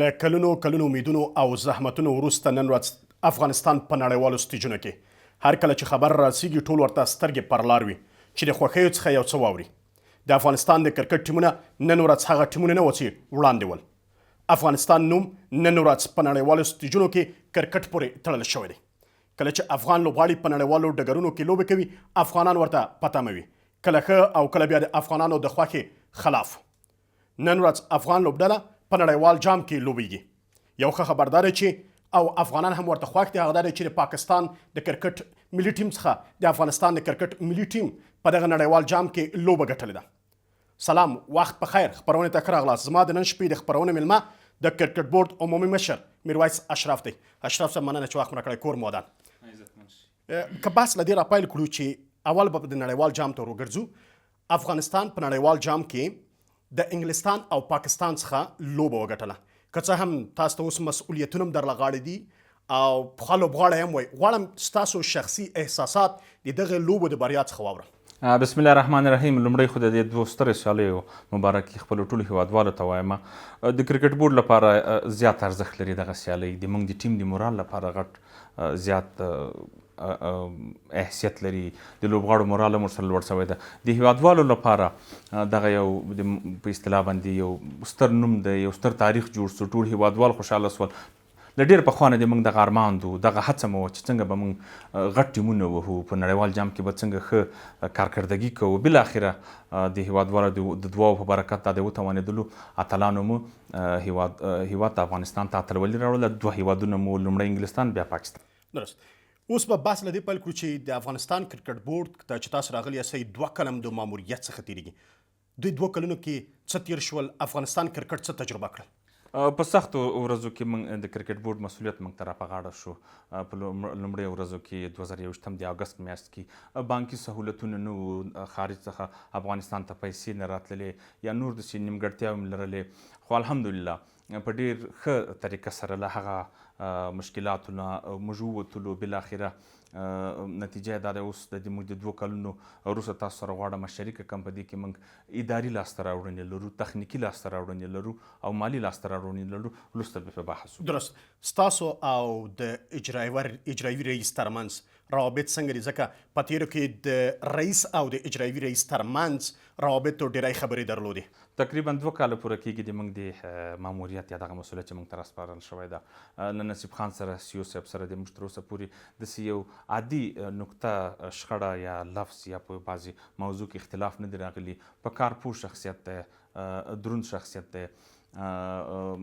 له کلونو امیدونو او زحمتونو وروسته نن ورځ افغانستان په نړیوالو سټیجونو کې هر کله چې خبر راسیږي ټول ورته سترګې پر لار وي چې د خوښیو څخه یو څه واوري. د افغانستان د کرکټ ټیمونه نن ورځ هغه ټیمونه نه و چې وړاندې ول. افغانستان نوم نن ورځ په نړیوالو سټیجونو کې کرکټ پورې تړل شوی دی. کله چې افغان لوبغاړي په نړیوالو ډګرونو کې لوبې کوي افغانان ورته پته موي، کله ښه او کله بیا د افغانانو د خوښې خلاف. نن ورځ افغان لوبډله په نړیوال جام کې لوبیږي. یو ښه خبردار چې او افغانان هم ورته خوښ دي هغه دا دی چې د پاکستان د کرکټ ملي ټیم څخه د افغانستان د کرکټ ملي ټیم په دغه نړیوال جام کې لوبه ګټلې ده. سلام، وخت په خیر. خپرونې ته ښه راغلاست. زما د نن شپې د خپرونې میلمه د کرکټ بورډ عمومي مشر میرویس اشرف دی. اشرف صاحب، مننه چې وخت مو راکړی. کور مو ودان. که بحث له دې راپیل کړو چې اول به د نړیوال جام ته وګرځو. افغانستان په نړیوال جام کې د انګلستان او پاکستان څخه لوبه وګټله. که څه هم تاسو ته اوس مسؤلیتونه هم درله غاړې دي او پخوا لوبغاړی هم وایي. غواړم ستاسو شخصي احساسات د دغه لوبو د بریا څخه واورم. بسم الله الرحمن الرحیم. لومړی خو د دې دوو سترو سیالیو مبارکي خپلو ټولو هیوادوالو ته وایم. د کرکټ بورډ لپاره زیات ارزښت لري دغه سیالۍ. د موږ د ټیم د مورال لپاره غټ زیات احسیت لري. د لوبغاړو مورال هم ورسره لوړ شوی ده. د هیوادوالو لپاره دغه یو په اصطلاح باندې یو ستر نوم دی، یو ستر تاریخ جوړ شو. ټول هیوادوال خوشحاله شول. له ډېر پخوا نه د موږ دغه ارمان و، دغه هڅه مو وه چې څنګه به موږ غټ ټیمونه وهو، په نړیوال جام کې به څنګه ښه کارکردګي کوو. بالاخره د هیوادوالو د دعاو په برکت دا د وتوانېدلو اتلانو مو هیواد ته افغانستان ته اتلولي راوړله. دوه هیوادونه مو، لومړی انګلستان بیا پاکستان. درست. اوس به بحث له دې پیل کړو چې د افغانستان کرکټ بورډ ته چې تاسو راغلي یاستئ 2 کلن د ماموریت څخه تېرېږي. دوی 2 کلونو کې څه تېر شول؟ افغانستان کرکټ څه تجربه کړل؟ په سختو ورځو کې موږ د کرکټ بورډ مسؤلیت موږ ته راپه غاړه شو. په لومړیو ورځو کې 2021 د اګست میاشت کې بانکي سهولتونه نه وو، خارج څخه افغانستان ته پیسې نه راتللې یا نور داسې نیمګړتیاوې هم لرلې. خو الحمدلله په ډېر ښه طریقه سره له هغه مشکلاتو نه موږ ووتلو. بالاخره نتیجه دا ده اوس د موږ د 2 کلونو وروسته تاسو سره غواړم شریکه کړم په دې کې موږ اداري لاسته راوړنې لرو، تخنیکي لاسته راوړنې لرو او مالي لاسته راوړنې لرو. وروسته به په بحث وکړو. درست. ستاسو او د اجرایوي رئیس ترمنځ روابط څنګه دي؟ ځکه په تېرو کې د رئیس او د اجرایوي رئیس ترمنځ روابطو ډېری خبرې درلودې. تقریبا 2 کاله پوره کېږي د موږ د ماموریت یا دغه مسؤلیت چې موږ ته راسپارل شوی ده. له نصیب خان سره سیو صاحب سره د موږ تر اوسه پورې داسې یو عادي نقطه شخړه یا لفظ یا په بعضې موضوع کې اختلاف نه دی راغلی. په کار پوه شخصیت دی، دروند شخصیت دی،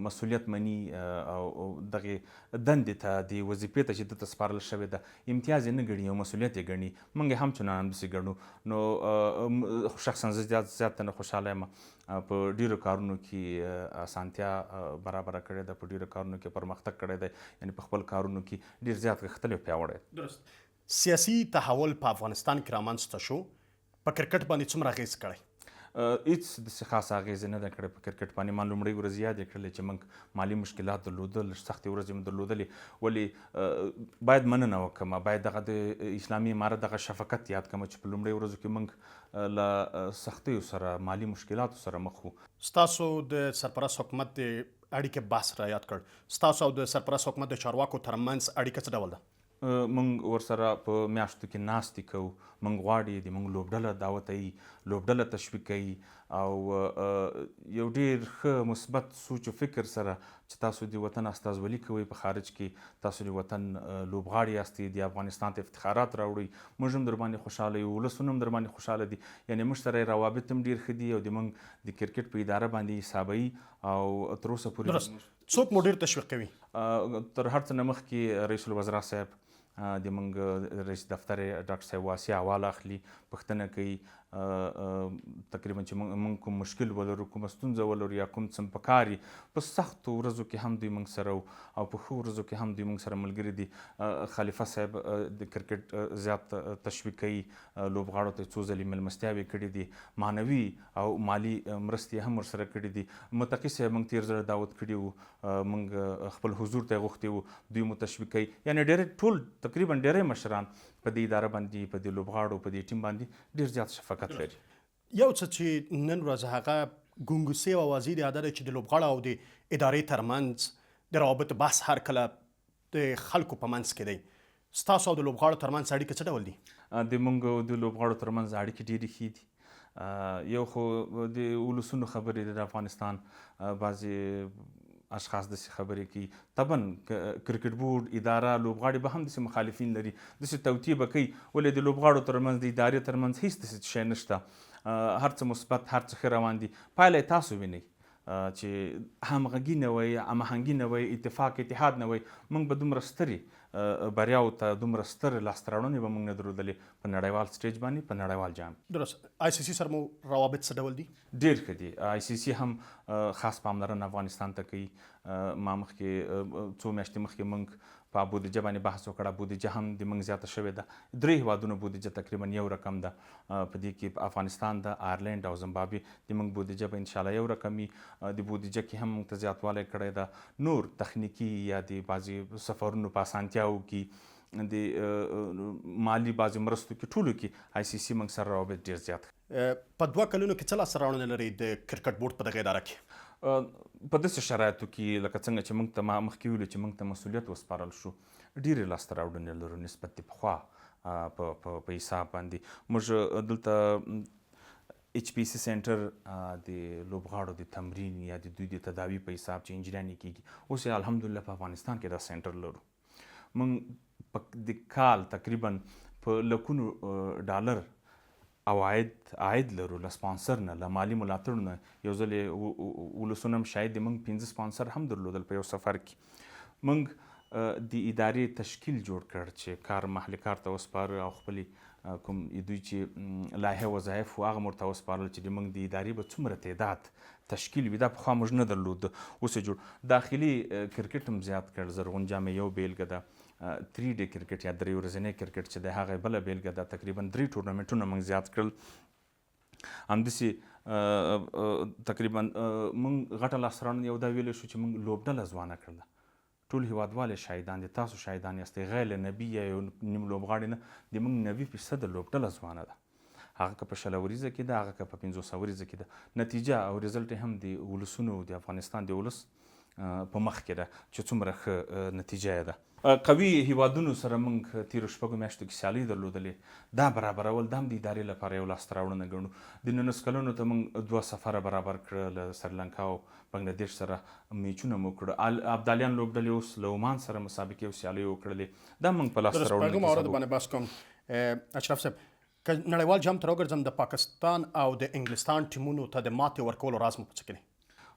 مسؤلیت مني او دغه دندې ته د وظیفې ته چې دته سپارل شوې ده امتیاز یې نه ګڼي او مسؤلیت یې ګڼي. موږ هم چنان همداسې ګڼو. نو شخصا زه زیات نه خوشحاله یم. په ډیرو کارونو کې اسانتیا برابره کړې ده، په ډیرو کارونو کې پرمختګ کړی دی، یعنې په خپل کارونو کې ډیر زیات غښتلی او پیاوړی. درست. سیاسي تحول په افغانستان کې رامنځته شو. په کرکټ باندې څومره اغېز کړی؟ هیڅ داسې خاصه اغېزې نه ده کړې په کرکټ باندې. ما لومړۍ ورځې یادې کړلې چې موږ مالي مشکلات درلودل، سختې ورځې مو درلودلې. ولې باید مننه وکړم، باید دغه د اسلامي امارت دغه شفقت یاد کړم چې په لومړۍ ورځو کې موږ له سختیو سره، مالي مشکلاتو سره مخ وو. ستاسو د سرپرست حکومت د اړیکې بحث را یاد کړ. ستاسو او د سرپرست حکومت د چارواکو ترمنځ اړیکه څه ډول ده؟ موږ ورسره په میاشتو کې ناستې کوو. موږ غواړي د موږ لوبډله دعوتوي، لوبډله تشویقوي او یو ډېر ښه مثبت سوچ و فکر سره چې تاسو د وطن استازولي کوئ په خارج کې، تاسو د وطن لوبغاړي یاستئ، د افغانستان ته افتخارات راوړئ. موږ هم در باندې خوشحاله یو، ولسونه هم در باندې خوشحاله دي. یعنې موږ سره روابط هم ډېر ښه دي او د موږ د کرکټ په اداره باندې حسابوي او تر اوسه پورې. څوک مو ډېر تشویق کوي؟ تر هر څه نه مخکې رئیس الوزرا صاحب د موږ رئیس دفتر ډاکټر صاحب واسع احوال اخلي، پوښتنه کوي تقریبا چې موږ کوم مشکل ولرو، کومه ستونزه ولرو یا کوم څه پکار وي. په سختو ورځو کې هم دوی موږ سره او په ښو ورځو کې هم دوی موږ سره ملګري دي. خلیفه صاحب د کرکټ زیات تشویق کوي، لوبغاړو ته څو ځلې مېلمستیاوې کړي دي، معنوي او مالي مرستې هم ورسره کړي دي. متقي صاحب موږ تېر ځل دعوت کړي وو، موږ خپل حضور ته یې غوښتي وو، دوی مو تشویق کوي. یعنې ډېری ټول تقریبا ډېری مشران په دې اداره باندې، په دې لوبغاړو، په دې ټیم باندې ډېر زیات شفقت لري. یو څه چې نن ورځ هغه ګونګوسي اوازې دي دا ده چې د لوبغاړو او د ادارې ترمنځ د روابط بحث هر کله د خلکو په منځ کې دی ستاسو او د لوبغاړو ترمنځ اړیکې څه ډول دي؟ د موږ د لوبغاړو ترمنځ اړیکې ډېرې ښې دي. یو خو د ولسونو خبرې د افغانستان بعضې اشخاص داسې خبرې کوي طبعا کرکټ بورډ اداره لوبغاړي به هم داسې مخالفین لري داسې توطیې به کوي ولې د لوبغاړو ترمنځ د ادارې ترمنځ هیڅ داسې شی نشته هر څه مثبت هر څه ښه روان دي پایله یې تاسو وینئ چې همغږي نه وی هماهنګي نه وی اتفاق اتحاد نه وی موږ به دومره سترې بریاو ته دومره سترې لاسته راوړنې به موږ نه درلودلې په نړیوال سټیج باندې په نړیوال جام. درست آی سی سی سره مو روابط څه ډول دي؟ ډېر ښه دي. آی سی سی هم خاص پاملرنه افغانستان ته کوي. ما مخکې څو میاشتې مخکې موږ په بودیجه باندې بحث وکړه. بودیجه هم د موږ زیاته شوې ده. 3 هیوادونو بودیجه تقریبا یو رقم ده. په دې کې افغانستان ده آیرلینډ او زمبابوې د موږ بودیجه به انشاءالله یو رقم وي. د بودیجه کې هم موږ ته زیاتوالی کړی ده. نور تخنیکي یا د بعضې سفرونو په اسانتیاو کې د مالی بعضې مرستو کې ټولو کې آی سی سی موږ سره روابط ډېر زیات. په 2 کلونو کې څه لاسته راوړنې لري د کرکټ بورډ په دغه اداره کې؟ په داسې شرایطو کې لکه څنګه چې موږ ته ما مخکې ویلو چې موږ ته مسؤلیت وسپارل شو ډېرې لاسته راوړنې لرو نسبت د پخوا په حساب باندې. موږ دلته ایچ پی سی سنټر د لوبغاړو د تمرین یا د دوی د تداوي په حساب چې انجینرانې کېږي اوس یې الحمدلله په افغانستان کې دا سنټر لرو. موږ په د کال تقریبا په لکونو ډالر عاید لرو له سپانسر نه له مالي ملاتړ نه. یو ځل یې ولسونه هم شاید د موږ 15 سپانسر هم درلودل په یو سفر کې. موږ د ادارې تشکیل جوړ کړ چې کار محلي کار ته وسپاره او خپلې کوم دوی چې لایحه وظایف و هغه ورته وسپارل چې د موږ د ادارې به څومره تعداد تشکیل وي دا پخوا موږ نه درلود. اوس یې جوړ داخلي کرکټ هم زیات کړ. زرغون جام یو بیلګه ده. 3 ډے کرکټ یا 3 ورځنی کرکټ چې د هغه بله بیلګه ده. تقریبا 3 ټورنمنټونه موږ زیات کړل. همداسې تقریبا موږ غټه لاسته راوړنه یو دا ویلی شو چې موږ لوبډله ځوانه کړله. ټول هیوادوال شاهدان دي تاسو شاهدان یاستئ غیر نبي یا یو نیم لوبغاړي نه د موږ 90% لوبډله ځوانه ده. هغه که په 60 ورځه کې ده هغه که په 500 ورځه کې ده. نتیجه او رزلټ هم د ولسونو د افغانستان د ولس په مخ کې ده چې څومره ښه نتیجه یې ده. قوي هیوادونو سره موږ تیرو 6 میاشتو کې سیالۍ درلودلې. دا برابرول دا هم د ادارې لپاره یو لاسته راوړنه ګڼو. د 19 کلونو ته موږ 2 سفره برابر کړه له سریلانکا او بنګلادیش سره میچونه مو کړه. ابدالیان لوبډلې اوس له عمان سره مسابقې او سیالۍ وکړلې. دا موږ په لاسته راوړنه کې مورد باندې بحث کوم. اشرف صاحب که نړیوال جام ته راوګرځم د پاکستان او د انګلستان ټیمونو ته د ماتې ورکولو راز مو په څه کې دی؟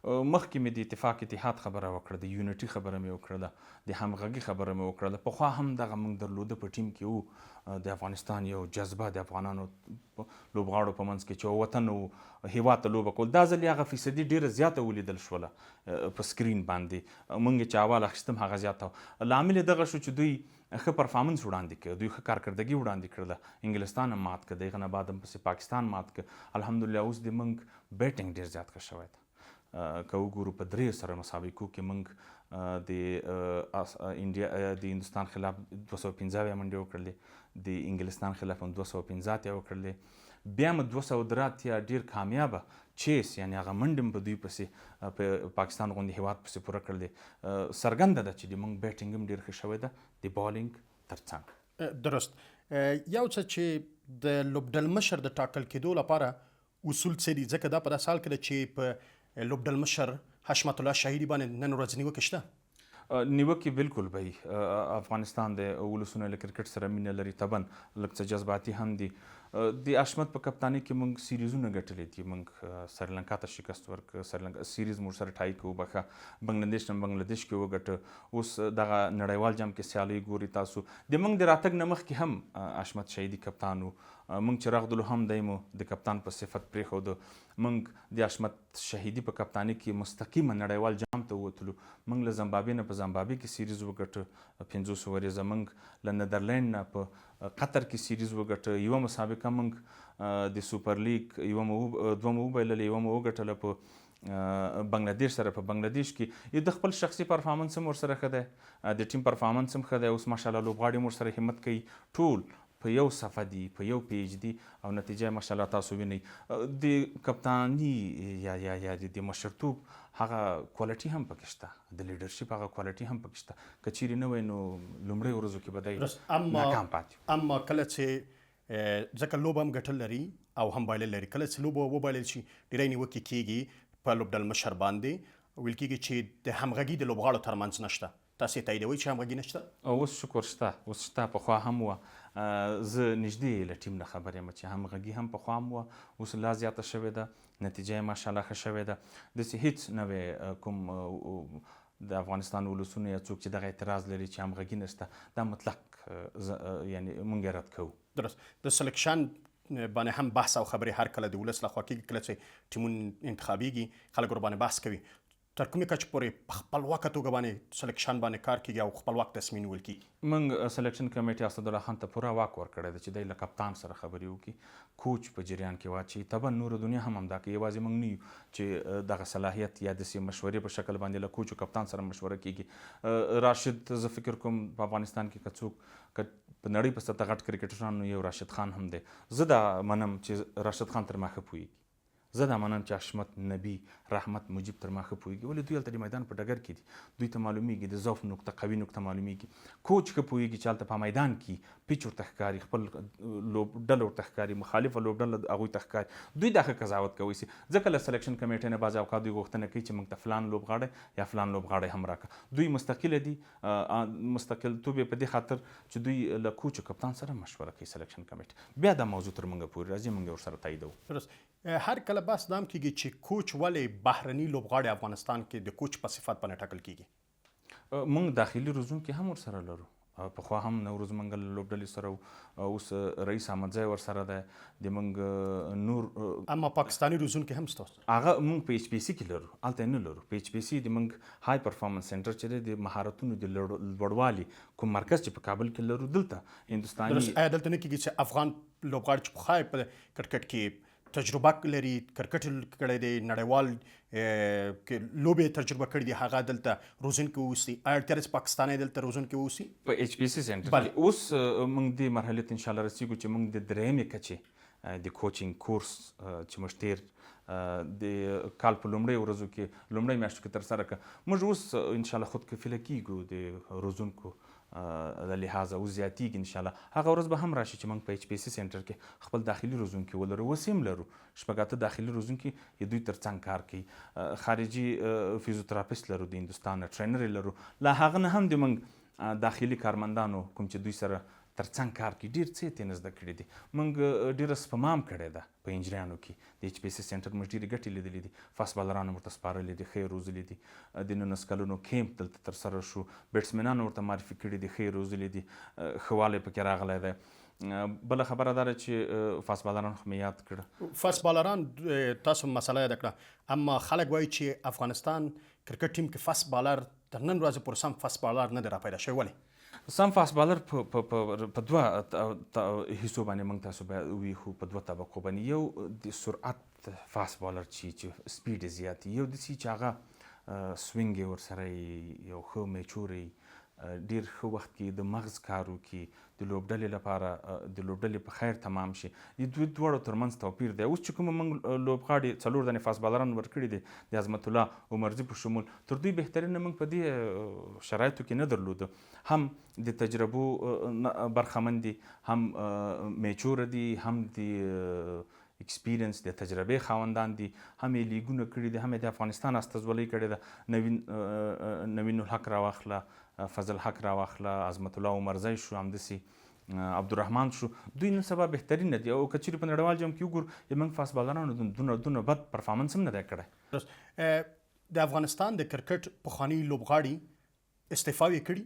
مخکې مې د اتفاق اتحاد خبره وکړه. د یونټي خبره مې وکړله. د همغږي خبره مې وکړله. پخوا هم دغه موږ درلوده په ټیم کې وو. د افغانستان یو جذبه د افغانانو لوبغاړو په منځ کې چې وطن و هیواد ته لوبه کول دا ځل هغه فیصدي ډېره زیاته ولیدل شوله په سکرین باندې. موږ چې اول اخیستم هغه زیاته و. لامل یې دغه شو چې دوی ښه پرفارمنس وړاندې کړ. دوی ښه کارکردګي وړاندې کړله. انګلستان هم مات کړ. د هغه نه بعد هم پسې پاکستان مات کړ. الحمدلله اوس د موږ بیټینګ ډېر زیات ښه شوی ده. که وګورو په 3 سره مسابقو کې موږ د انډیا د هندوستان خلاف 215 منډې وکړلې. د انګلستان خلاف هم 215 وکړلې. بیا هم 203 ډېر کامیابه چیس یعنی هغه منډې هم په دوی پسې په پاکستان غوندې هیواد پسې پوره کړلې. څرګنده ده چې د موږ بیټینګ هم ډېر ښه شوی ده د بالینګ ترڅنګ. درست. یو څه چې د لوبډلمشر د ټاکل کېدو لپاره اصول څه دي ځکه دا په داسې حال کې ده چې په لوبډلمشر حشمت الله شهیدي باندې نن ورځ نیوکې شته؟ نیوکې بالکل به وي. افغانستان د ولسونو له کرکټ سره مینه لري. طبعا لږ څه جذباتي هم دي. د حشمت په کپتانۍ کې موږ سیریزونه ګټلې دي. موږ سریلانکا ته شکست ورکړ. سریلانکا سیریز موږ سره ټای کې وبخښه. بنګلادیش هم بنګلادیش کې وګټه. اوس دغه نړیوال جام کې سیالۍ ګوري تاسو. د موږ د راتګ نه مخکې هم حشمت شهیدي کپتان و. موږ چې راغلو هم دی مو د کپتان په صفت پرېښوده. موږ د حشمت شهیدي په کپتانۍ کې مستقیمه نړیوال جام ته ووتلو. موږ له زمبابوې نه په زمبابوې کې سیریز وګټه 500 ورځه. موږ له نیدرلینډ نه په قطر کې سیریز وګټه. یوه مسابقه موږ د سوپر لیګ دوه مو وبایللې. یوه مو وګټله په بنګلادیش سره. په بنګلادیش کې یو د خپل شخصي پرفارمنس هم ورسره ښه دی. د ټیم پرفارمنس هم ښه دی. اوس ماشاءالله لوبغاړي هم ورسره همت کوي. ټول په یو صفحه دي، په یو پیج دي او نتیجه ماشاءالله تاسو وینئ. د کپتاني یا د مشرتوب هغه کوالټي هم پکې شته، د لیډرشپ هغه کوالټي هم پکې شته. که چیرې نه وای نو لومړۍ ورځو کې به دی ناکام پاتې. اما کله چې ځکه لوبه هم ګټل لري او هم بایلل لري، کله چې لوبه وبایلل شي ډېری نیوکې کېږي په لوبډل مشر باندې، ویل کېږي چې د همغږي د لوبغاړو ترمنځ نشته. تاسو یې تاییدوئ چې همغږي نشته؟ اوس شکر شته، اوس شته. پخوا هم وه. زه نږدې له ټیم نه خبر یم چې همغږي هم پخوا هم وه، اوس لا زیاته شوې ده، نتیجه یې ماشاءالله ښه شوې ده. داسې هیڅ نه وی کوم د افغانستان ولسونه یا څوک چې دغه اعتراض لري چې همغږي نشته، دا مطلق یعنی مونږ رد کوو. درست. د سلیکشن باندې هم بحث او خبرې هر کله د ولس لخوا کېږي، کله چې ټیمونه انتخابیږي خلک ورباندې بحث کوي. تر کومې کچې پورې په خپلواکه توګه باندې سلیکشن باندې کار کېږي او خپلواک تصمیم نیول کېږي؟ موږ سلیکشن کمیټې اسدالله خان ته پوره واک ورکړی دی چې دی له کپتان سره خبرې وکړي، کوچ په جریان کې واچوي. طبعا نور دنیا هم همدا کوي، یوازې موږ نه یو چې دغه صلاحیت یا داسې مشورې په شکل باندې له کوچ او کپتان سره مشوره کېږي. راشد زه فکر کوم په افغانستان کې که څوک په نړۍ په سطح غټ کرکټران نو یو راشد خان هم دی. زه دا منم چې راشد خان تر ما ښه پوهېږي، زه دا منم چې حشمت، نبي، رحمت، مجیب تر ما ښه پوهېږي. ولې دوی هلته د میدان په ډګر کې دي، دوی ته معلومیږي د ضعف نقطه، قوي نقطه معلومیږي. کوچ ښه پوهېږي چې هلته په میدان کې پیچ ورته ښکاري، خپل لوبډله ورته ښکاري، مخالفه لوبډله هغوی ته ښکاري. دوی دا ښه قضاوت کوي سي. ځکه له سلیکشن کمیټې نه بعض اوقات دوی غوښتنه کوي چې موږ ته فلان لوبغاړی یا فلان لوبغاړی هم راکړه. دوی مستقله دي، مستقلتوب یې په دې خاطر چې دوی له کوچ او کپتان سره مشوره کوي سلیکشن کمیټه. بیا دا موضوع تر موږ پورې راځي، موږ ورسره تاییدوو. درست. هر کله بحث دام کېږي چې کوچ ولې بهرني لوبغاړي افغانستان کې د کوچ په صفت باندې ټاکل کېږي؟ موږ داخلي روزونکي هم ورسره لرو. پخوا هم نوروز منګل لوبډلې سره و، اوس رئیس احمدزی ورسره دی، د موږ نور. اما پاکستاني روزونکي هم ستاسو؟ هغه موږ په ایچ پی سي کې لرو، هلته نه لرو. په ایچ پی سي د موږ های پرفارمنس سنټر چې دی د مهارتونو د لوړوالي کوم مرکز چې په کابل کې لرو، دلته هندوستاني. آیا دلته نه کېږي چې افغان لوبغاړي چې پخوا په کرکټ کې تجربه لري، کرکټ کړی دی، نړیوال لوبې تجربه کړې دي، هغه دلته روزونکي واوسي؟ آیا اړتیا ده چې پاکستانی دلته روزونکي واوسي په ایچ پی سي سنټر کې؟ اوس موږ دې مرحلې ته انشاءالله رسیږو چې موږ د درېیمې کچې د کوچینګ کورس چې موږ تېر د کال په لومړۍ ورځو کې لومړۍ میاشتو کې ترسره کړه. موږ اوس انشاءالله خودکفیله کیږو د روزونکو د لحاظه، اوس زیاتېږي انشاءالله. هغه ورځ به هم راشي چې موږ په ایچ پی سي سنټر کې خپل داخلي روزونکي ولرو. اوس هم لرو شپږ اته داخلي روزونکي، دوی تر څنګ کار کوي. خارجي فیزیوتراپیست لرو د هندوستان، ټرینر لرو. لا هغه نه هم د موږ داخلي کارمندانو کوم چې دوی سره تر څنګ کار کوي، ډېر څه یې ترې نه زده کړي دي. موږ ډېره سپما هم کړې ده په انجریانو کې. د ایچ پی سي سنټر موږ ډېرې ګټې لیدلې دي. فاست بالرانو ورته سپارلې دي، ښه یې روزلي دي. د 19 کلونو کیمپ دلته ترسره شو، بیټسمنانو ورته معرفي کړي دي، ښه یې روزلي دي، ښه والی پکې راغلی دی. بله خبره دا ده چې فاست بالران خو مې یاد کړه. فاست بالران تاسو مسله یاده کړه، اما خلک وایي چې افغانستان کرکټ ټیم کې فاست بالر تر نن ورځې پورې سم فاست بالر نه دی راپیدا شوی. ولې؟ سم فاست بالر په دوه حصو باندې موږ تاسو ویښو، په دوه طبقو باندې. یو د سرعت فاست بالر چې سپیډ یې زیات، یو داسې چې هغه سوینګ یې ورسره یو ښه میچور یي، ډېر ښه وخت کې د مغز کار وکړي، د لوبډلې لپاره د لوبډلې په خیر تمام شي. د دوی دواړو ترمنځ توپیر دی. اوس چې کومه موږ لوبغاړي 4 دانې فاست بالران ورکړي دي، د عظمت الله عمرزي په شمول، تر دوی بهترینه موږ په دې شرایطو کې نه درلوده. هم د تجربو برخمن دي، هم میچور دي، هم د ایکسپیرینس د تجربې خاوندان دي، هم یې لیګونه کړي دي، هم یې د افغانستان استازولۍ کړې ده. نوین الحق راواخله، فضل حق راواخله، عظمت الله عمرزی شو، همداسې عبدالرحمن شو. دوی نن سبا بهترینه دي. او که چیرې په نړیوال جام کې وګورو، موږ فاست بالرانو دونه بد پرفارمنس هم نه دی کړی. د افغانستان د کرکټ پخواني لوبغاړي استعفاوې کړي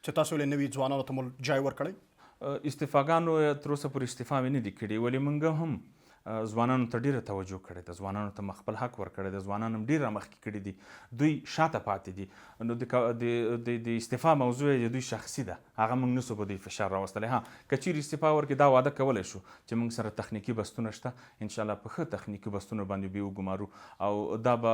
چې تاسو ولې نوي ځوانانو ته مو جای ورکړی؟ استعفاګانو تر اوسه پورې استعفاوې نه دي کړي، ولې موږ هم ځوانانو ته ډېره توجه کړې ده، ځوانانو ته خپل حق ورکړی ده، ځوانان هم ډېر رامخکې کړي دي، دوی شاته پاتې دي. نو د استعفا موضوع د دوی شخصي ده، هغه موږ نسو په دوی فشار راوستلی. ها که چیرې استعفا ورکړي، دا واده کولی شو چې موږ سره تخنیکي بستونه شته، انشاءالله په ښه تخنیکي بستونو باندې به وګمارو، او دا به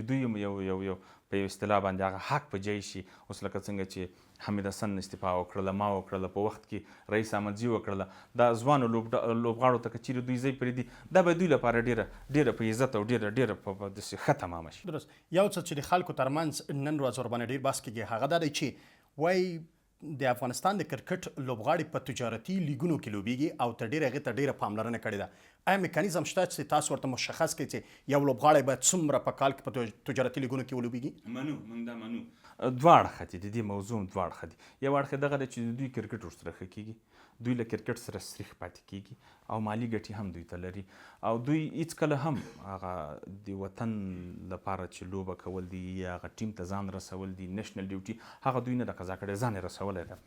دوی هم یو په یو اصطلاح باندې هغه حق په جای شي. اوس لکه څنګه چې حمید حسن استعفا وکړله، ما وکړله، په وخت کې رئیس احمدزي وکړله، دا ځوانو لوبغاړو ته که چیرې دوی ځای پرېږدي دا به دوی لپاره ډېره په عزت او ډېره په داسې ښه تمامه شي. درست. یو څه چې د خلکو ترمنځ نن ورځ ورباندې ډېر بحث کېږي هغه دا دی چې وایي د افغانستان د کرکټ لوبغاړي په تجارتي لیګونو کې لوبیږي او تر ډېره هغې ته ډېره پاملرنه کړې ده. آیا میکانیزم شته چې تاسو ورته مشخص کړئ چې یو لوبغاړی باید څومره په کال کې په تجارتي لیګونو کې ولوبیږي؟ موږ دا منو. دواړه ښه دي، د دې موضوع دواړه ښه دي. یو اړخ دغه دی چې دوی کرکټ ورسره ښه کېږي، دوی له کرکټ سره سریښ پاتې کېږي او مالي ګټې هم دوی ته لري او دوی هېڅکله هم هغه د وطن لپاره چې لوبه کول دي یا هغه ټیم ته ځان رسول دي نېشنل ډیوټي هغه دوی نه ده قضا کړی، ځان یې رسولی ده.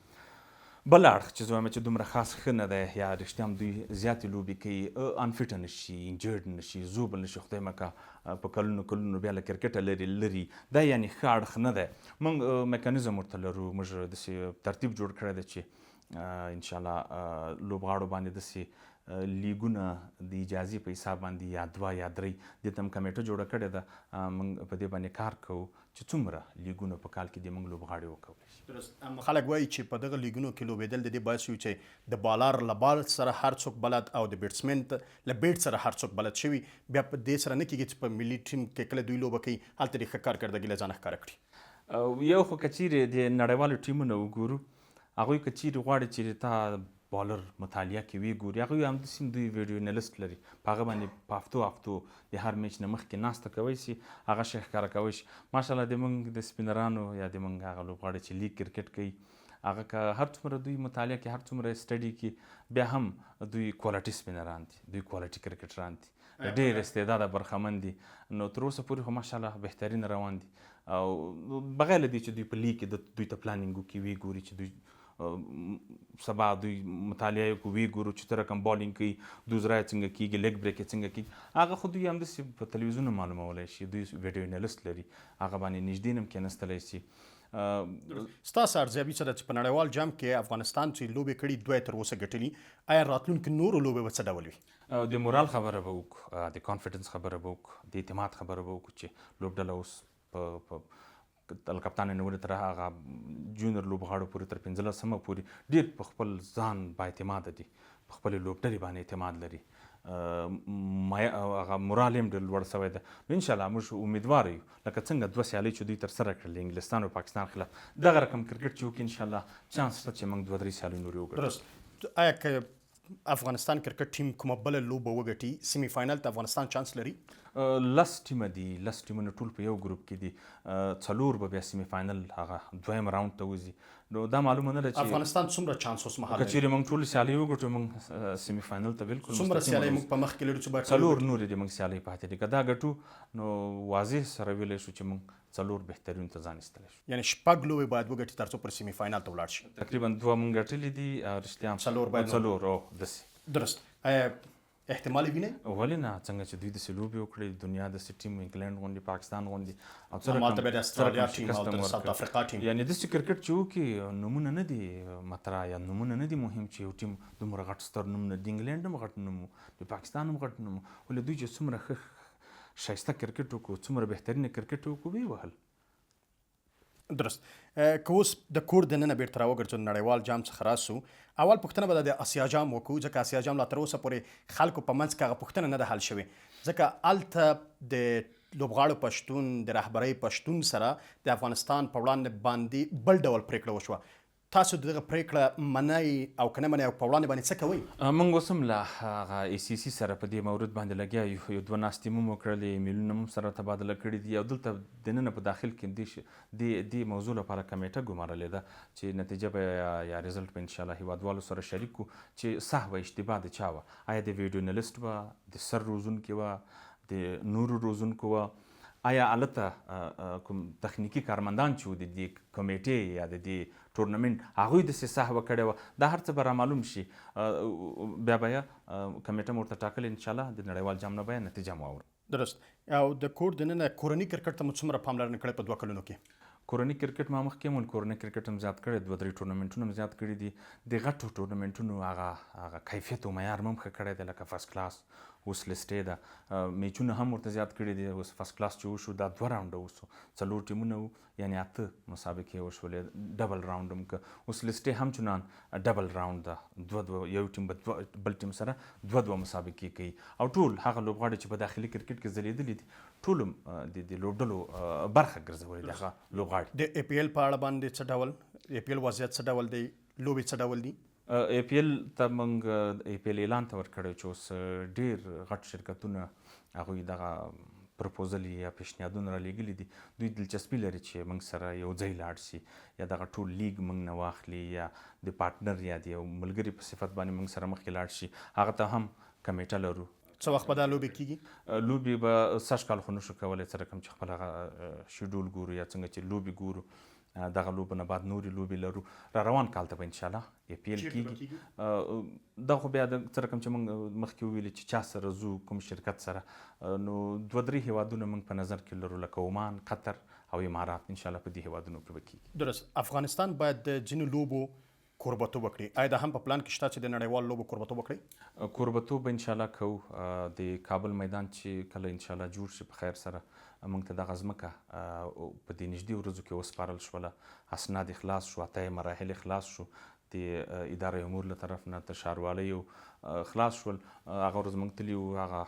بل اړخ چې زه وایم چې دومره خاص ښه نه دی یا رښتیا هم دوی زیاتې لوبې کوي، انفټه نه شي، انجرډ نه شي، زوبل نه شي، خدای مکه په کلونو بیا له کرکټه لري، دا یعنې ښه اړخ نه دی. موږ میکانیزم ورته لرو، موږ داسې ترتیب جوړ کړی دی چې انشاءالله لوبغاړو باندې داسې لیګونه د اجازې په حساب باندې یا 2 یا 3 دې ته هم کمیټه جوړه کړې ده. موږ په دې باندې کار کوو چې څومره لیګونه په کال کې د موږ لوبغاړي وکولی شي. درست. خلک وایي چې په دغه لیګونو کې لوبېدل د دې باعث وي چې د بالر له بال سره هر څوک بلد او د بیټسمین له بیټ سره هر څوک بلد شوي، بیا په دې سره نه کېږي چې په ملي ټیم کې کله دوی لوبه کوي هلته دې ښه کارکردګي له ځانه ښکاره کړي. یو خو که چیرې د نړیوالو ټیمونه وګورو، هغوی که چیرې غواړي چې تا بالر مطالعه کې وی ګوري، هغوی همداسې دوی ویډیو انالیست لري، په هغه باندې په هفتو د هر میچ نه مخکې ناسته کوی شي، هغه شی ښکاره کوی شي. ماشاءالله د موږ د سپینرانو یا د موږ هغه لوبغاړي چې لیګ کرکټ کوي هغه که هر څومره دوی مطالعه کوي، هر څومره سټډي کوي، بیا هم دوی کوالټي سپینران دي، دوی کوالټي کرکټران دي، ډېر استعداده برخمن دي. نو تر اوسه پورې خو ماشاءالله بهترین روان دي او بغیر له دې چې دوی په لیګ کې دوی ته پلانینګ وکړي، وی ګوري چې دوی سبا دوی مطالعه کوي، وی ګورو چې ته رقم بالینګ کوي، دوزرای څنګه کېږي، لیګ بریک یې څنګه کېږي، هغه خو دوی همداسې په تلویزیون معلومولی شي، دوی ویډیو انالیست لري، هغه باندې نږدې نه هم کېناستلی شي. ستاسو ارزیابي څه ده چې په نړیوال جام کې افغانستان چې لوبې کړي 2 تر اوسه ګټلي، آیا راتلونکي نورو لوبې به څه ډول وي؟ د مورال خبره به وکړو، د کانفیډنس خبره به وکړو، د اعتماد خبره به وکړو چې لوبډله اوس په الکپتان نیولې تر هغه جونیور لوبغاړو پورې تر 15مه پورې ډېر په خپل ځان با اعتماده دي، په خپلې لوبډلې باندې اعتماد لري، هغه مورال یې هم ډېر لوړ شوی ده. نو انشاءالله موږ امیدوار یو لکه څنګه 2 سیالۍ چې دوی ترسره کړل انګلستان او پاکستان خلاف، دغه رقم کرکټ چې وکړي انشاءالله چانس شته چې موږ 2-3 سیالۍ نورې وګټو. درست. آیا که افغانستان کرکټ ټیم کومه بله لوبه وګټي سیمی فاینل ته افغانستان چانس لري؟ 10 ټیمه دي، 10 ټیمونه ټول په یو ګروپ کې دي، 4 به بیا سیمی فاینل هغه دویم راوند ته وځي. نو دا معلومه نه ده چې افغانستان څومره چانس اوس مهال که چیرې موږ ټولې سیالۍ وګټو موږ سیمی فاینل ته بالکل څومره سیالۍ موږ په مخ کې لرو چې باید 4 نورې دي موږ سیالۍ پاتې دي. که دا ګټو نو واضح سره ویلی شو چې موږ 4 بهترین ته ځان ایستلی شو، یعنې 6 لوبې باید وګټي تر څو پر سیمی فاینل ته ولاړ شي. تقریبا 2 موږ ګټلي دي، رښتیا هم 4 باید 4 داسې. درست. آیا احتمال وینئ؟ ولې نه، څنګه چې دوی داسې لوبې وکړې، دنیا داسې ټیم انګلینډ غوندې، پاکستان غوندې او همالته بیا د استرالیا ټیم او د ساوت افریقا ټیم، یعنې داسې کرکټ چې وکړي نومونه نه دي مطرح یا نومونه نه دي مهم چې یو ټیم دومره غټ ستر نوم نه، د انګلینډ هم غټ نوم و، د پاکستان هم غټ نوم و، ولې دوی چې څومره ښه ښایسته کرکټ وکړو، څومره بهترینه کرکټ وکړو، ویې وهل. درست. که اوس د کور دننه بیرته راوګرځو نړیوال جام څخه راسو، اول پوښتنه به د اسیا جام وکړو، ځکه اسیا جام لا تر اوسه پورې خلکو په منځ کې هغه پوښتنه نه ده حل شوې، ځکه هلته د لوبغاړو په شتون، د رهبرۍ په شتون سره د افغانستان په وړاندې باندې بل ډول پرېکړه وشوه. تاسو دغه پرېکړه منئ او که نه منئ او په وړاندې باندې څه کوئ؟ موږ اوس هم له هغه ACC سره په دې مورد باندې لګیا یو، 2 ناستې مو وکړلې، ایمیلونه هم سره تبادله کړي دي او دلته دننه په داخل کې دې موضوع لپاره کمیټه ګمارلې ده چې نتیجه به یا رزلټ به انشاءالله هیوادوالو سره شریک کړو چې صح و اشتباه د چا وه، آیا د ویډیو انالیست وه، د سر روزونکي وه، د نورو روزونکو وه، آیا هلته کوم تخنیکي کارمندان چې وو د دې کمیټې یا د دې ټورنمنټ هغوی داسې صحوه کړې وه، دا هر څه به رامعلوم شي، بیا به یې کمیټه مو ورته ټاکلې انشاءالله د نړیوال جام نه به یې نتیجه مو اورو. درست. او د کور دننه کورني کرکټ ته مو څومره پاملرنه کړې په 2 کلونو کې؟ کورني کرکټ ما مخکې هم کورني کرکټ هم زیات کړی، 2-3 ټورنمنټونه هم زیات کړي دي، د غټو ټورنمنټونو هغه کیفیت او معیار هم ښه کړی دی، لکه فرست کلاس اوس لیسټ ده میچونه هم ورته زیات کړي دي اوس فرست کلاس چې وشو دا 2 راونډه وسو 4 ټیمونه وو یعنی 8 مسابقې وشولې ډبل راونډ هم که اوس لیسټ هم چنان ډبل راونډ ده 2 یو ټیم بل ټیم سره 2 مسابقې کوي او ټول هغه لوبغاړي چې په داخلي کرکټ کې ځلیدلي دي ټول د لوبډلو برخه ګرځولې دي هغه لوبغاړي د APL په اړه باندې څه ډول APL وضعیت څه ډول دی لوبې څه ډول دي APL ته موږ APL اعلان ته ورکړی چې اوس ډېر غټ شرکتونه هغوی دغه پروپوزل یا پیشنهادونه رالیږلي دي دوی دلچسپي لري چې موږ سره یو ځای لاړ شي یا دغه ټول لیګ موږ نه واخلي یا د پارټنر یا د یو ملګري په صفت باندې موږ سره مخکې لاړ شي هغه ته هم کمیټه لرو څه وخت به دا لوبې کیږي لوبې به سږ کال خو نشو کولی څه رقم چې خپل هغه شیډول ګورو یا څنګه چې لوبې ګورو دغه لوبه نه بعد نورې لوبې لرو را روان کال ته به انشاءالله APL کیږي دا خو بیا د څه رقم چې موږ مخکې وویلې چې چا سره ځو کوم شرکت سره نو 2-3 هیوادونه موږ په نظر کې لرو لکه عمان قطر او امارات انشاءالله په دې هیوادونو کې به کیږي درست افغانستان باید د ځینو لوبو کوربتوب وکړي آیا دا هم په پلان کې شته چې د نړیوال لوبو کوربتوب وکړي کوربتوب انشاءالله کوو د کابل میدان چې کله انشاءالله جوړ شي په خیر سره موږ ته دغه ځمکه په دې نږدې ورځو کې وسپارل شوله اسناد خلاص شو اته مراحل خلاص شو د ادارې امور له طرف نه تر ښاروالۍ خلاص شول هغه ورځ موږ تللي وو هغه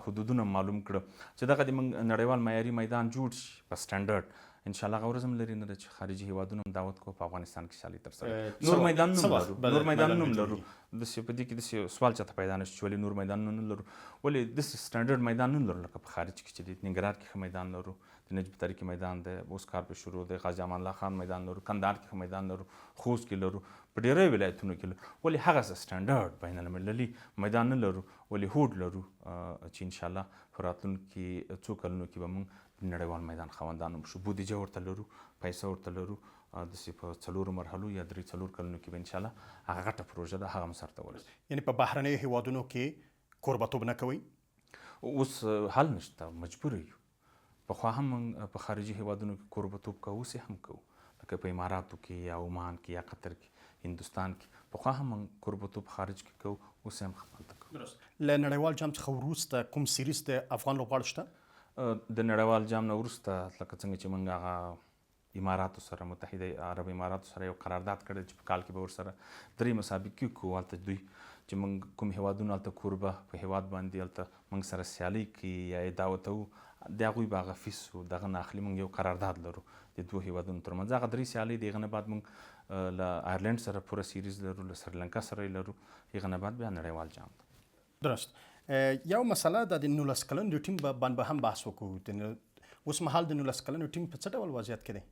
حدودونه معلوم کړه چې دغه د موږ نړیوال معیاري میدان جوړ شي په سټنډرډ انشاءالله هغه ورځ هم لري نه ده چې خارجي هیوادونه هم دعوت کوو په افغانستان کې سیالۍ ترسره نور میدانونه هم لرو داسې په دې کې داسې سوال چاته پیدا نه شي چې ولې نور میدانونه نه لرو ولې داسې سټنډرډ میدان نه لرو لکه په خارج کې چې د ننګرهار کې ښه میدان لرو د نجب طریقې میدان دی اوس کار پرې شروع دی غازي امان الله خان میدان لرو کندهار کې ښه میدان لرو خوست کې لرو په ډېری ولایتونو کې لرو ولې هغه سټنډرډ بین المللي میدان نه لرو ولې هوډ لرو چې انشاءالله په راتلونکي څو کلونو کې به موږ نړیوال میدان خاوندان هم شو بودیجه ورته لرو پیسه ورته لرو داسې په 4 مرحلو یا 3-4 کلونو کې به انشاءالله هغه غټه پروژه ده هغه هم سرته ورسي یعنی په بهرنیو هیوادونو کې کوربتوب نه کوئ اوس حل نشته مجبور یو پخوا هم موږ په خارجي هیوادونو کې کوربتوب کوو اوس هم کوو لکه په اماراتو کې یا عمان کې یا قطر کې هندوستان کې پخوا هم موږ کوربتوب خارج کې کوو اوس هم هلته کوو له نړیوال جام څخه وروسته کوم سیریز د افغان لوبغاړو شته د نړیوال جام نه وروسته لکه څنګه چې موږ هغه اماراتو سره متحده عرب اماراتو سره یو قرارداد کړی چې په کال کې به ورسره 3 مسابقې کوو هلته دوی چې موږ کوم هیوادونه هلته کوربه په هیواد باندې هلته موږ سره سیالۍ کوي یا یې دعوتوو د هغوی به هغه فیس د هغه نه اخلي موږ یو قرارداد لرو د 2 هیوادونو ترمنځ هغه 3 سیالۍ د هغه نه بعد موږ له آیرلینډ سره پوره سیریز لرو له سریلانکا سره یې لرو هغه نه بعد بیا نړیوال جام ده درست یو مسله د 19 کلنو ټیم باندې هم بحث وکړو اوس مهال د 19 کلنو ټیم په څه ډول وضعیت کې دی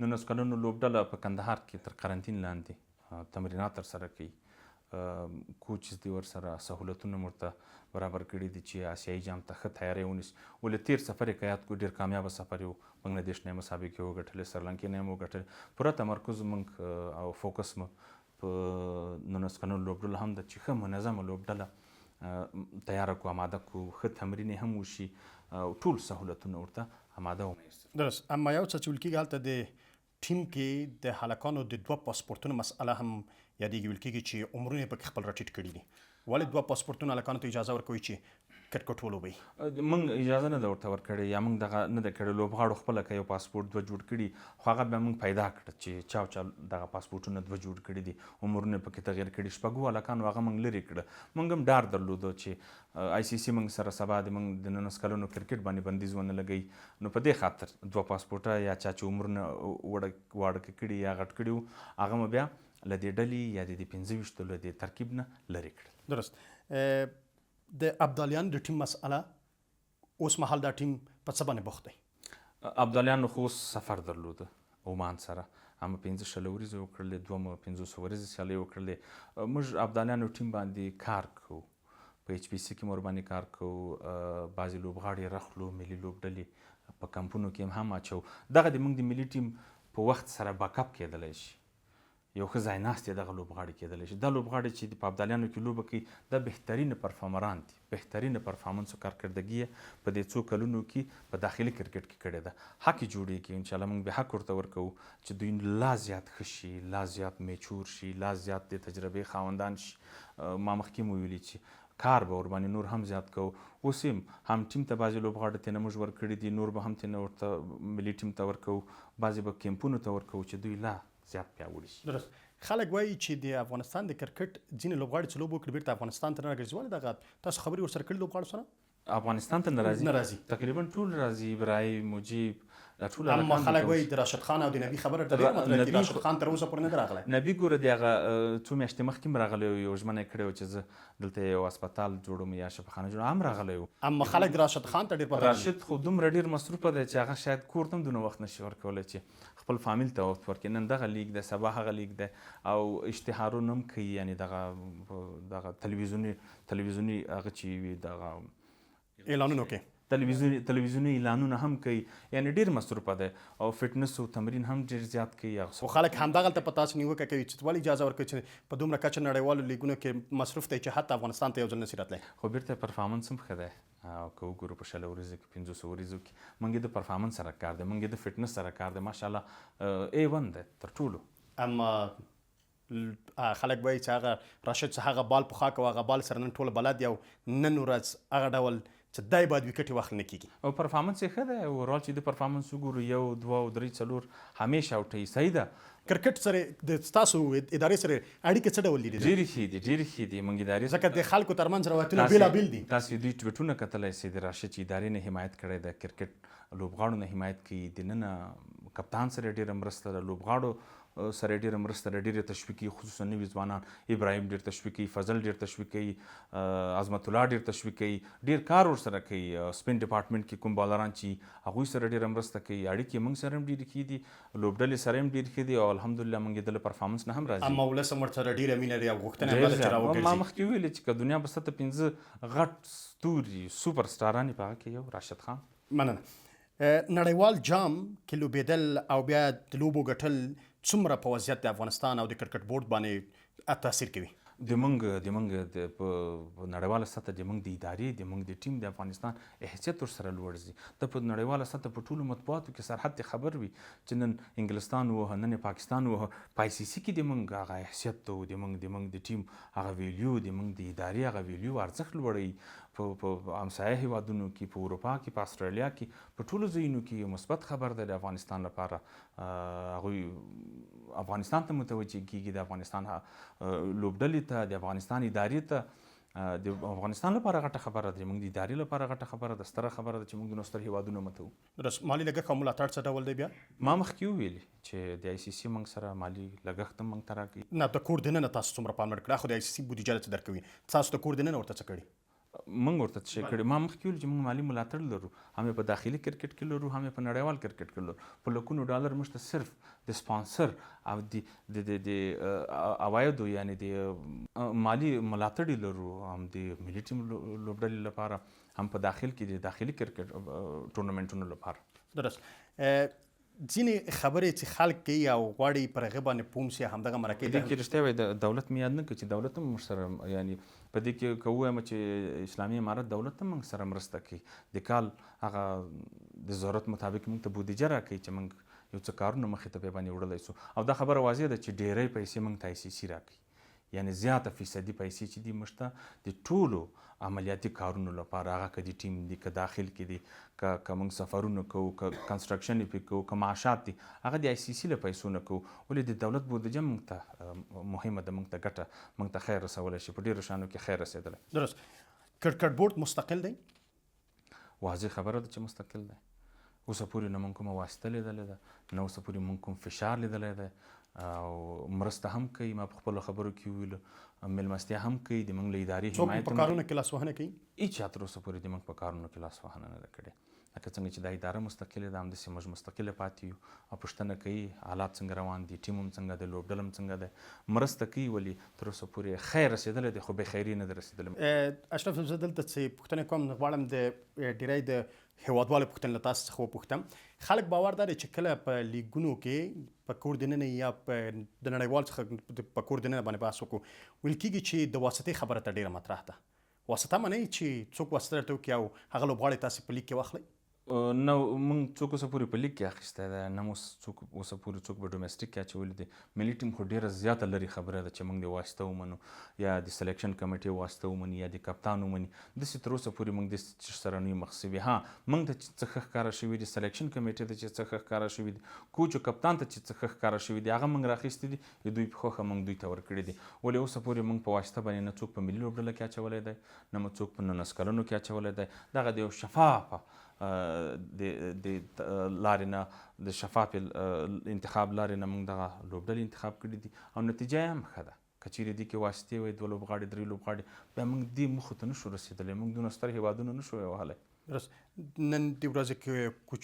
19 کلنو لوبډله په کندهار کې تر قرنطین لاندې تمرینات ترسره کوي کوچز دي ورسره سهولتونه ورته برابر کړي دي چې آسیایي جام ته ښه تیاری ونیسي ولې تیر سفر یې که یاد کړو ډېر کامیابه سفر یې و بنګلادیش نه یې مسابقې وګټلې سریلانکې نه یې وګټلې پوره تمرکز موږ او فوکس مو په 19 کلنو لوبډله هم ده چې ښه منظمه لوبډله تیاره کو آماده کو ښه تمرین هم وشي ټول سهولتونه ورته آماده ومیسر درست اما یو څه چې ویل کېږي هلته د ټیم کې د هلکانو د 2 پاسپورتونو مسئله هم یادېږي ویل کېږي چې عمرونه یې پکې خپل راټیټ کړي دي ولې 2 پاسپورتونه هلکانو ته اجازه ورکوي چې کرکټ ولوبوي موږ اجازه نه ده ورته ورکړې یا موږ دغه نه ده کړې لوبغاړو خپله که یو پاسپورټ 2 جوړ کړي خو هغه بیا موږ پیدا کړه چې چا دغه پاسپورټونه 2 جوړ کړي دي عمرونه پکې تغیر کړي شپږو هلکانو هغه موږ لرې کړه موږ هم ډار درلودو چې ICC موږ سره سبا د موږ د 19 کلونو کرکټ باندې بندیز ونه لګوي نو په دې خاطر 2 پاسپورټه یا چا چې عمرونه واړه کړي یا غټ کړي وو هغه مو بیا له دې ډلې یا د 15 له دې ترکیب نه لرې کړل درست د ابدالیانو د ټیم مسئله اوس مهال دا ټیم په څه باندې بوخت دی ابدالیانو خو سفر درلوده عمان سره هم 15 ورځې وکړلې 15 ورځې سیالۍ وکړلې موږ ابدالیانو ټیم باندې کار کوو په HPC کې مور باندې کار کوو بعضې لوبغاړي رخلو ملي لوبډلې په کمپونو کې هم اچو دغه د موږ د ملي ټیم په وخت سره باکاپ کېدلی شي یو ښه ځای ناستې دغه لوبغاړي کېدلی شي دا لوبغاړي چې په ابدالیانو کې لوبه کوي دا بهترینه پرفارمران دي بهترینه پرفارمنس او کارکردګي یې په دې څو کلونو کې په داخلي کرکټ کې کړې ده حق یې جوړېږي انشاءالله موږ به حق ورته ورکوو چې دوی لا زیات ښه شي لا زیات میچور شي لا زیات د تجربې خاوندان شي ما مخکې مو ویلي چې کار به ورباندې نور هم زیات کوو. اوس هم ټیم ته بعضې لوبغاړي ترېنه موږ ورکړي دي، نور به هم ترېنه ورته ملي ټیم ته ورکوو، بعضې به کیمپونو ته ورکوو چې دوی لا زیات پیاوړي شي. درست. خلک وایي چې د افغانستان د کرکټ ځینې لوبغاړي چې لوبه وکړي بیرته افغانستان ته نه راګرځي. ولې دغه تاسو خبرې ورسره کړي لوبغاړو سره؟ افغانستان ته نه راځي تقریبا ټول راځي. ابراهیم، مجیب، ټول اما خلک وایي د راشد خان او د نبي خبره ډېره مطرح دي. راشد خان تر اوسه پورې نه دی راغلی. نبي ګوره د هغه څو میاشتې مخکې هم راغلی و، یو ژمنه یې کړې وه چې زه دلته یو هسپتال جوړوم یا شفاخانه جوړوم، هم راغلی و. اما خلک د راشد خان ته ډېر پته راشد خو دومره ډېر مصروفه دی چې هغه شاید کور ته هم دونه وخت نشي ورکولی چې خپل فامیل ته وخت ورکړي. نن دغه لیګ دی، سبا هغه لیګ دی، او اشتهارونه هم کوي، یعنی دغه تلویزیوني هغه چې وي دغه اعلانونو کې تلویزیوني اعلانونه هم کوي، یعنی ډېر مصروفه دی او فټنس او تمرین هم ډېر زیات کوي. خو خلک همدغلته په تاسو نیوکه کوي چې ولې اجازه ورکوي چې په دومره کچه نړیوالو لیګونو کې مصروف دی چې حتی افغانستان ته یو ځل نشي راتلی. خو بیرته پرفارمنس هم ښه دی، او که وګورو په 60 ورځو کې 500 ورځو کې موږ یې د پرفارمنس سره کار دی، موږ یې د فټنس سره کار دی. ماشاءالله A1 دی تر ټولو. اما خلک وایي چې هغه راشد چې هغه بال په خوا کوي، هغه بال سره نن ټوله بلد دی، او نن ورځ هغه ډول چې دای باید وکټ واخلي نه کېږي. او پرفارمنس یې ښه دی. اورال چې د پرفارمنس وګورو 1 2 3 4 همیشه اوټوي، صحیح ده. کرکټ سره د ستاسو ادارې سره اړیکې څه ډول دي؟ ډېرې ښې دي. موږ ادارې ځکه د خلکو ترمنځ روایتونه بېلابېل دي. تاسو دوی ټویټونه کتلی سئ، د راشد چې ادارې نه حمایت کړی دی، کرکټ لوبغاړو نه حمایت کوي، دننه کپتان سره ډېره مرسته ده، لوبغاړو سره ډېره مرسته ده، ډېرې تشویق کوي، خصوصا نوي ځوانان. ابراهیم ډېر تشویق کوي، فضل ډېر تشویق کوي، عظمت الله ډېر تشویق کوي، ډېر کار ورسره کوي. سپین ډپارټمنټ کې کوم بالران چې هغوی سره ډېره مرسته کوي. اړیکې موږ سره هم ډېرې ښې دي، لوبډلې سره هم ډېرې ښې دي، او الحمدلله موږ یې د له پرفارمنس نه هم راځي. اما ولس هم ورسره ډېره مینه لري او غوښتنه یې بله چې راوګرځي. ما مخکې ویلې چې که دنیا به 15 غټ ستوري سوپر سټاران په هغه کې یو راشد خان. مننه. نړیوال جام کې لوبېدل او بیا د لوبو ګټل څومره په وضعیت د افغانستان او د کرکټ بورډ باندې تاثیر کوي؟ د موږ په نړیواله سطح د موږ د ادارې، د موږ د ټیم د افغانستان حیثیت ورسره لوړ ځي. ته په نړیواله سطح په ټولو مطبوعاتو کې سرحد خبر وي چې نن انګلستان ووهه، نن پاکستان ووهه، په ICC کې د موږ هغه حیثیت و، د موږ د ټیم هغه ویلیو، د موږ د ادارې هغه ویلیو ارزښت لوړوي. په همسایه هیوادونو کې، په اروپا کې، په استرالیا کې، په ټولو ځایونو کې یو مثبت خبر دی د افغانستان لپاره. هغوی افغانستان ته متوجه کېږي، د افغانستان لوبډلې ته، د افغانستان ادارې ته. د افغانستان لپاره غټه خبره ده، موږ د ادارې لپاره غټه خبره ده، ستره خبره ده چې موږ د ستر هیوادونو متو. مالي لګښت او ملاتړ څه ډول دی؟ بیا ما مخکې وویلې چې د ICC موږ سره مالي لګښت هم موږ ته راکوي. نه، د کور دننه تاسو څومره پام کړی؟ خو د ICC بودیجه څه درکوي؟ تاسو د کور دننه ورته څه کړي؟ موږ ورته څه کړي؟ ما مخکې ویل چې موږ مالي ملاتړ لرو، هم یې په داخلي کرکټ کې لرو، هم یې په نړیوال کرکټ کې لرو. په لکونو ډالر موږ ته صرف د سپانسر او د عوایدو، یعنی د مالي ملاتړ لرو، هم د ملي ټیم لوبډلې لپاره، هم په داخل کې د داخلي کرکټ ټورنمنټونو لپاره. درست. ځینې خبرې چې خلک کوي او غواړي پر هغې باندې پوه شي، همدغه مرکې دې کې رښتیا وایي د دولت مې یاد نه کړي چې دولت هم موږ سره، یعنی په دې کې که ووایم چې اسلامي امارت دولت هم موږ سره مرسته کوي. د کال هغه د ضرورت مطابق موږ ته بودیجه راکوي چې موږ یو څه کارونه مخې ته باندې وړلی سو. او دا خبره واضح ده چې ډېری پیسې موږ ته ICC راکوي، یعنی زیاته فیصدي پیسې چې دي موږ ته د ټولو عملیاتي کارونو لپاره، هغه که د ټیم دي، که داخل کې دي، که موږ سفرونه کوو، که کنسټرکشن یې پرې کوو، که معاشات دي، هغه د ICC له پیسو نه کوو. ولې د دولت بودیجه موږ ته مهمه ده، موږ ته ګټه، موږ ته خیر رسولی شي، په ډېرو شیانو کې خیر رسېدلی. درست. کرکټ بورډ مستقل دی؟ واضح خبره ده چې مستقل دی. اوسه پورې نه موږ کومه واسطه لیدلې ده، نه اوسه پورې موږ کوم فشار لیدلی دی، او مرسته هم کوي. ما په خپلو خبرو کې ویلو، میلمستیا هم کوي، د موږ له ادارې څوک حمایت په کارونو کې لاسوهنه کوي؟ هېچا تر اوسه پورې د موږ په کارونو کې لاسوهنه نه ده کړې. لکه څنګه چې دا اداره مستقله ده، همداسې موږ مستقله پاتې یو او پوښتنه کوي حالات څنګه روان دي، ټیم هم څنګه دی، لوبډله هم څنګه ده، مرسته کوي. ولې تر اوسه پورې خیر رسېدلی دی، خو بې خیري نه ده رسېدلې. اشرف، زه دلته څه پوښتنه کوم، غواړم د ډېری د هیوادوالو پوښتنه له تاسو څخه وپوښتم. خلک باور لري چې کله په لیګونو کې په کور دننه یا په د نړیوال څخه په کور دننه باندې بحث وکړو، ویل کېږي چې د واسطې خبره ته ډېره مطرح ده. واسطه منئ چې څوک واسطه درته وکړي او هغه لوبغاړی تاسې په لیګ کې واخلئ؟ نو موږ څوک اوسه پورې په لیګ کې اخیستی دی، نه مو څوک اوسه پورې څوک په ډومestic کې اچولی دی. ملي ټیم خو ډېره زیاته لرې خبره ده چې موږ د واسطه ومنو یا د سلیکشن کمیټې واسطه ومني یا د کپتان ومني. داسې تر اوسه پورې موږ داسې څه سره نه یو مخ سوي. ها موږ ته چې څه ښه ښکاره شوي دي، سلیکشن کمیټې ته چې څه ښه ښکاره شوي دي، کوچ او کپتان ته چې څه ښه ښکاره شوي دي، هغه موږ راخیستي دي، د دوی په خوښه موږ دوی ته ورکړي دي. ولې اوسه پورې موږ په واسطه باندې نه څوک په ملي لوبډله کې اچولی دی، نه مو څوک په 19 کلنو کې اچولی دی. دغه د یو شفافه د لارې نه، د شفاف انتخاب لارې نه موږ دغه لوبډلې انتخاب کړي دي او نتیجه یې هم ښه ده. که چیرې دې کې واسطې وای 2 لوبغاړي 3 لوبغاړي، بیا موږ دې موخو ته نشو رسېدلی، موږ دونه ستر هېوادونه نشو وهلی. نن د ورځې کې کوچ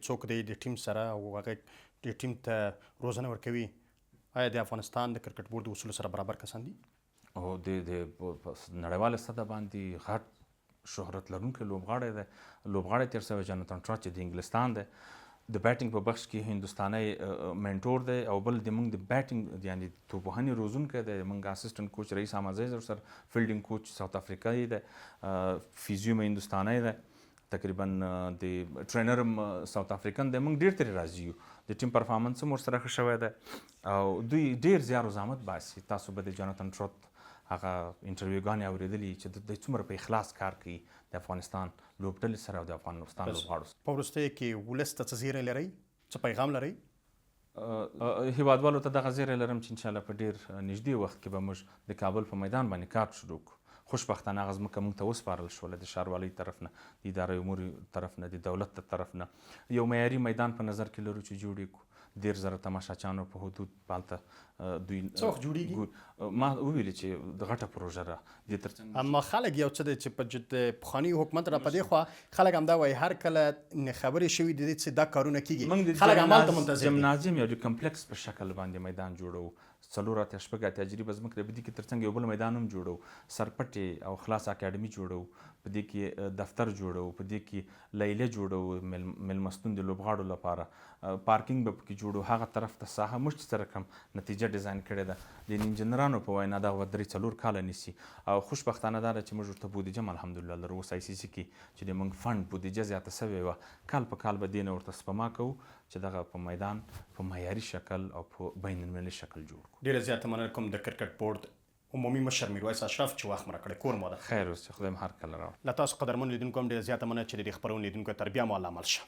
څوک دی د ټیم سره او هغه د ټیم ته روزنه ورکوي، آیا د افغانستان د کرکټ بورډ د اصولو سره برابر کسان دي؟ او د نړیواله سطح باندې غټ شهرت لرونکی لوبغاړی تېر شوی جاناتان ټراٹ چې د انګلستان دی، د بیټینګ په بخش کې هندوستانی منټور دی، او بل د موږ د بیټینګ یعنی توپوهنې روزونکی دی، موږ اسسټنټ کوچ رئیس احمدزی سر فیلډینګ کوچ ساوت افریقایي دی، فیزیو مې هندوستانی دی، تقریبا د ټرینر هم ساوت افریقن دی. موږ ډېر ترې راضي یو، د ټیم پرفارمنس هم ورسره ښه شوی دی او دوی ډېر زیار و زحمت باسي. تاسو به د جاناتان ټراٹ هغه انټرویوګانې اورېدلي چې د څومره په اخلاص کار کوي د افغانستان لوبډلې سره او د افغانستان لوبغاړو سره. په وروستیو کې ولس ته څه زیری لرئ، څه پیغام لرئ؟ هیوادوالو ته دغه زیری لرم چې انشاءالله په ډېر نږدې وخت کې به موږ د کابل په میدان باندې کار شروع کړو. خوشبختانه هغه ځمکه موږ ته وسپارل شوله د ښاروالۍ طرف نه، د اداره امور طرف نه، د دولت طرف نه. یو معیاري میدان په نظر کې لرو چې جوړ یې کړو. 10,000 تماشاچیانو په حدود هلته دوی څه وخت جوړیږي؟ ما وویلې چې د غټه پروژه ده دې تر څنګ. اما خلک یو څه دی چې په پخواني حکومت را په دې خوا خلک همدا وایي هر کله خبرې شوي د دې چې دا کارونه کیږي، خلک عمل ته منتظر دي. جمنازیم یا د کمپلیکس په شکل باندې میدان جوړو، 4 اتیا شپږ اتیا جریبه ځمکه ده، په دې کې تر څنګ یو بل میدان هم جوړو، سرپټې او خلاص اکاډمي جوړو، په دې کې دفتر جوړو، په دې کې لیله جوړو میلمستون د لوبغاړو لپاره، پارکینګ به پکې جوړو، هغه طرف ته ساحه موږ چې څه رقم نتیجه ډیزاین کړې ده د انجینرانو په وینا دا به 3-4 کاله نیسي. او خوشبختانه دا ده چې موږ ورته بودیجه هم الحمدلله لرو. اوس ICC کې چې د موږ فنډ بودیجه زیاته سوې وه، کال په کال به دې نه ورته سپما کوو چې دغه په میدان په معیاري شکل او په بین المللي شکل جوړ کړو. ډېره زیاته مننه کوم د کرکټ بورډ عمومي مشر میرویس اشرف چې وخت مو راکړی. کور مو ده. خیر اوسې، خدای مو هر کله راوړي. له تاسو قدرمنو لیدونکو هم ډېره زیاته مننه چې د دې خپرونې لیدونکو تر بیا مو الله مل شه.